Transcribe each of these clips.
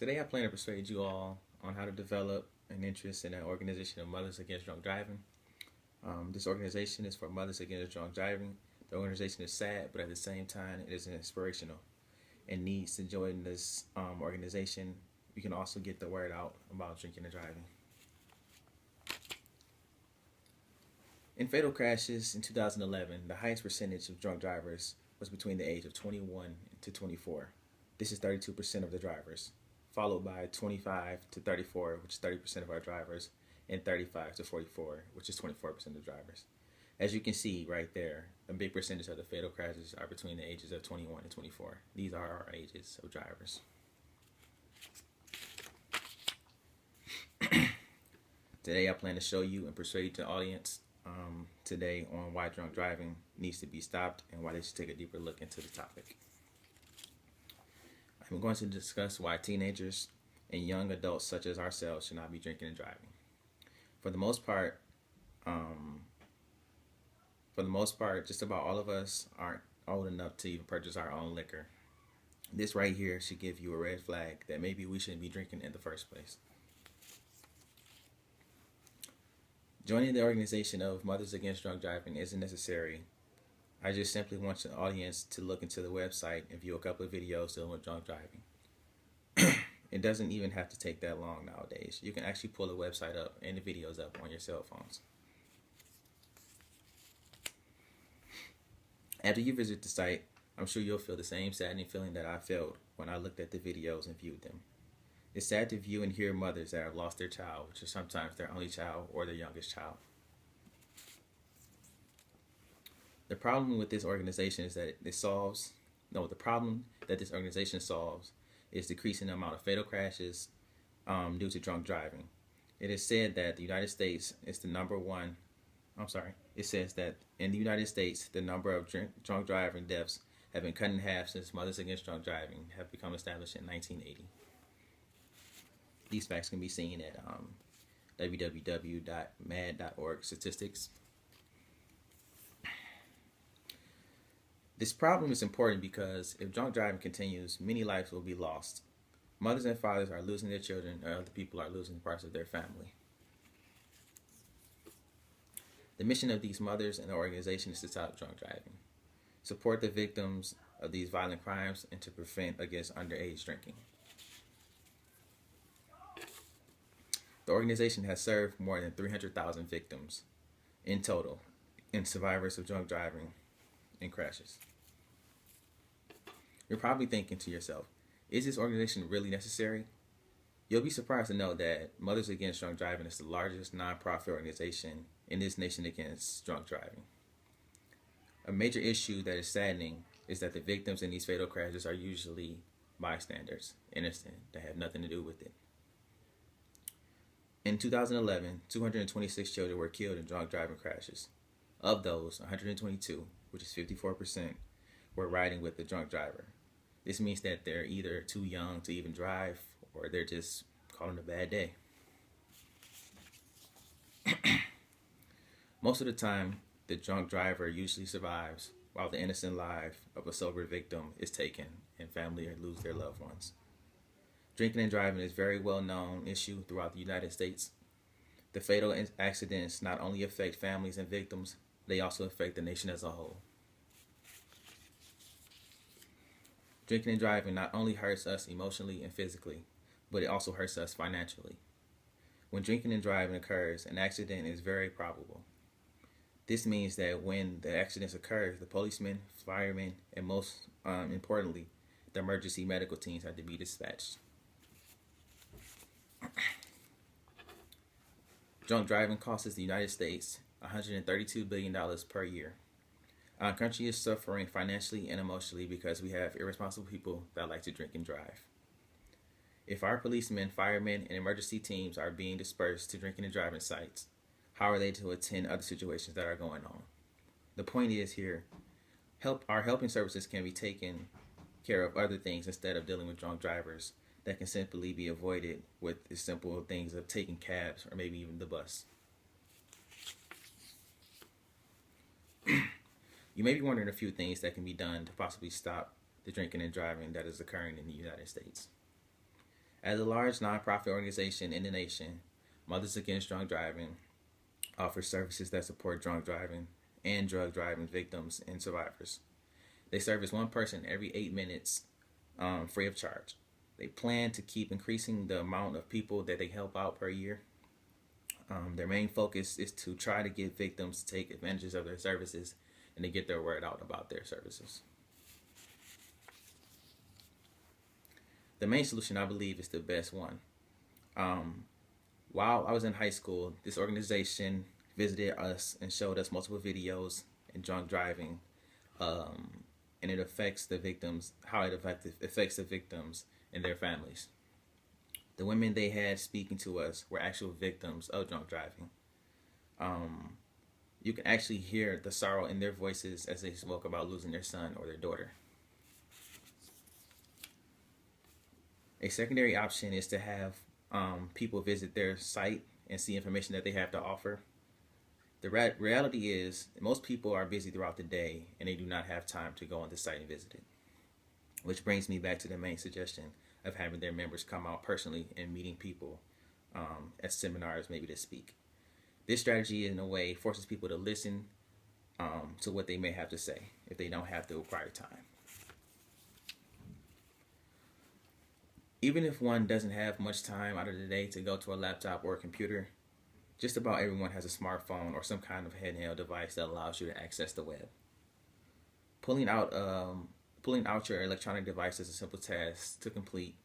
Today I plan to persuade you all on how to develop an interest in an organization of Mothers Against Drunk Driving. This organization is for Mothers Against Drunk Driving. The organization is sad, but at the same time, it is inspirational and needs to join this organization. You can also get the word out about drinking and driving. In fatal crashes in 2011, the highest percentage of drunk drivers was between the age of 21 to 24. This is 32% of the drivers, followed by 25 to 34, which is 30% of our drivers, and 35 to 44, which is 24% of drivers. As you can see right there, a big percentage of the fatal crashes are between the ages of 21 and 24. These are our ages of drivers. Today I plan to show you and persuade the audience today on why drunk driving needs to be stopped and why they should take a deeper look into the topic. I'm going to discuss why teenagers and young adults such as ourselves should not be drinking and driving. For the most part, just about all of us aren't old enough to even purchase our own liquor. This right here should give you a red flag that maybe we shouldn't be drinking in the first place. Joining the organization of Mothers Against Drunk Driving isn't necessary. I just simply want the audience to look into the website and view a couple of videos dealing with drunk driving. It doesn't even have to take that long nowadays. You can actually pull the website up and the videos up on your cell phones. After you visit the site, I'm sure you'll feel the same saddening feeling that I felt when I looked at the videos and viewed them. It's sad to view and hear mothers that have lost their child, which is sometimes their only child or their youngest child. The problem with this organization is that the problem that this organization solves is decreasing the amount of fatal crashes due to drunk driving. It is said that the United States is the number one. It says that in the United States, the number of drunk driving deaths have been cut in half since Mothers Against Drunk Driving have become established in 1980. These facts can be seen at www.mad.org statistics. This problem is important because if drunk driving continues, many lives will be lost. Mothers and fathers are losing their children, or other people are losing parts of their family. The mission of these mothers and the organization is to stop drunk driving, support the victims of these violent crimes, and to prevent against underage drinking. The organization has served more than 300,000 victims in total and survivors of drunk driving and crashes. You're probably thinking to yourself, is this organization really necessary? You'll be surprised to know that Mothers Against Drunk Driving is the largest nonprofit organization in this nation against drunk driving. A major issue that is saddening is that the victims in these fatal crashes are usually bystanders, innocent, that have nothing to do with it. In 2011, 226 children were killed in drunk driving crashes. Of those, 122, which is 54%, were riding with the drunk driver. This means that they're either too young to even drive or they're just calling a bad day. Most of the time, the drunk driver usually survives while the innocent life of a sober victim is taken and family lose their loved ones. Drinking and driving is a very well-known issue throughout the United States. The fatal accidents not only affect families and victims, they also affect the nation as a whole. Drinking and driving not only hurts us emotionally and physically, but it also hurts us financially. When drinking and driving occurs, an accident is very probable. This means that when the accident occurs, the policemen, firemen, and most importantly, the emergency medical teams have to be dispatched. Drunk driving costs the United States $132 billion per year. Our country is suffering financially and emotionally because we have irresponsible people that like to drink and drive. If our policemen, firemen, and emergency teams are being dispersed to drinking and driving sites, how are they to attend other situations that are going on? The point is here, our helping services can be taken care of other things instead of dealing with drunk drivers that can simply be avoided with the simple things of taking cabs or maybe even the bus. You may be wondering a few things that can be done to possibly stop the drinking and driving that is occurring in the United States. As a large nonprofit organization in the nation, Mothers Against Drunk Driving offers services that support drunk driving and drug driving victims and survivors. They service one person every 8 minutes, free of charge. They plan to keep increasing the amount of people that they help out per year. Their main focus is to try to get victims to take advantage of their services and to get their word out about their services. The main solution, I believe, is the best one. While I was in high school, this organization visited us and showed us multiple videos in drunk driving, and it affects the victims, how it affects the victims and their families. The women they had speaking to us were actual victims of drunk driving. You can actually hear the sorrow in their voices as they spoke about losing their son or their daughter. A secondary option is to have people visit their site and see information that they have to offer. The reality is most people are busy throughout the day and they do not have time to go on the site and visit it. Which brings me back to the main suggestion of having their members come out personally and meeting people at seminars, maybe to speak. This strategy, in a way, forces people to listen to what they may have to say if they don't have the required time. Even if one doesn't have much time out of the day to go to a laptop or a computer, just about everyone has a smartphone or some kind of handheld device that allows you to access the web. Pulling out your electronic device is a simple task to complete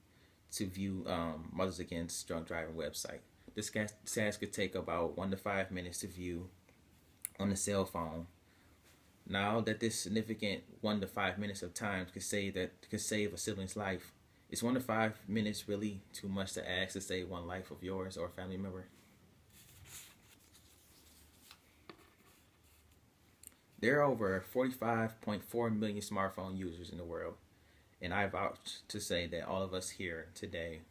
to view Mothers Against Drunk Driving website. This task could take about 1 to 5 minutes to view on the cell phone. Now that this significant 1 to 5 minutes of time could save a sibling's life, is 1 to 5 minutes really too much to ask to save one life of yours or a family member? There are over 45.4 million smartphone users in the world, and I vouch to say that all of us here today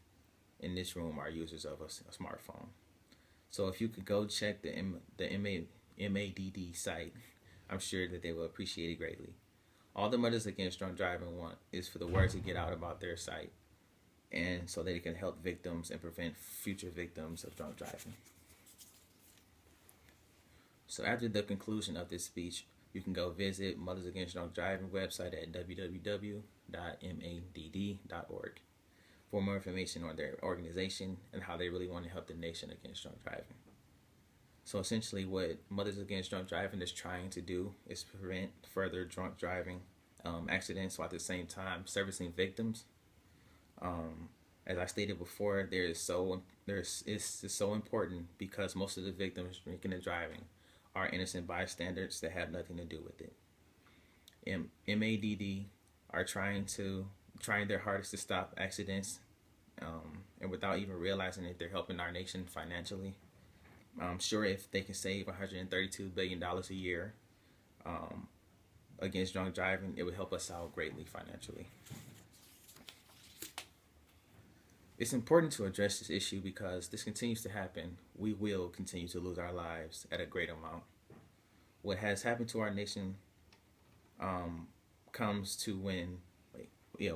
in this room are users of a smartphone. So if you could go check the MADD site, I'm sure that they will appreciate it greatly. All the Mothers Against Drunk Driving want is for the word to get out about their site, and so they can help victims and prevent future victims of drunk driving. So after the conclusion of this speech, you can go visit Mothers Against Drunk Driving website at www.madd.org for more information on their organization and how they really want to help the nation against drunk driving. So essentially what Mothers Against Drunk Driving is trying to do is prevent further drunk driving accidents while at the same time servicing victims. As I stated before, it's so important because most of the victims drinking and driving are innocent bystanders that have nothing to do with it. MADD are trying their hardest to stop accidents, and without even realizing that they're helping our nation financially. I'm sure if they can save $132 billion a year against drunk driving, it would help us out greatly financially. It's important to address this issue because this continues to happen. We will continue to lose our lives at a great amount. What has happened to our nation comes to when,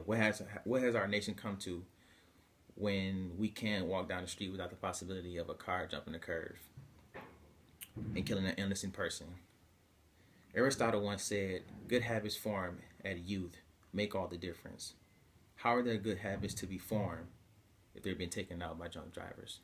what has our nation come to when we can't walk down the street without the possibility of a car jumping a curve and killing an innocent person. Aristotle once said, "Good habits formed at youth make all the difference." How are there good habits to be formed if they've been taken out by drunk drivers?